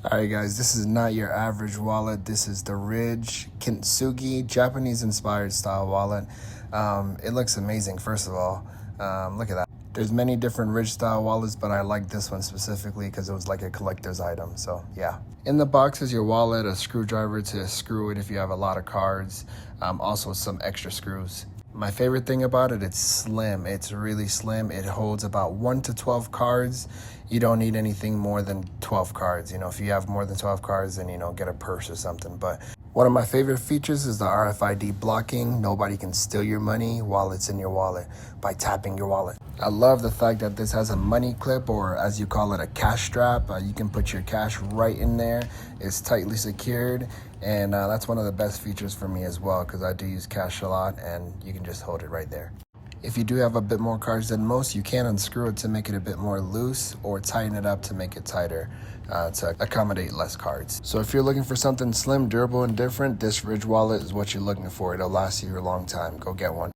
Alright guys, this is not your average wallet. This is the Ridge Kintsugi Japanese inspired style wallet. It looks amazing, first of all. Look at that. There's many different Ridge style wallets, but I like this one specifically because it was like a collector's item, so yeah. In the box is your wallet, a screwdriver to screw it if you have a lot of cards, also some extra screws. My favorite thing about it, it's slim. It's really slim. It holds about 1 to 12 cards. You don't need anything more than 12 cards. You know, if you have more than 12 cards, then, get a purse or something. But one of my favorite features is the RFID blocking. Nobody can steal your money while it's in your wallet by tapping your wallet. I love the fact that this has a money clip, or as you call it, a cash strap. You can put your cash right in there. It's tightly secured, and that's one of the best features for me as well, because I do use cash a lot, and you can just hold it right there. If you do have a bit more cards than most, you can unscrew it to make it a bit more loose, or tighten it up to make it tighter to accommodate less cards. So if you're looking for something slim, durable, and different, this Ridge wallet is what you're looking for. It'll last you a long time. Go get one.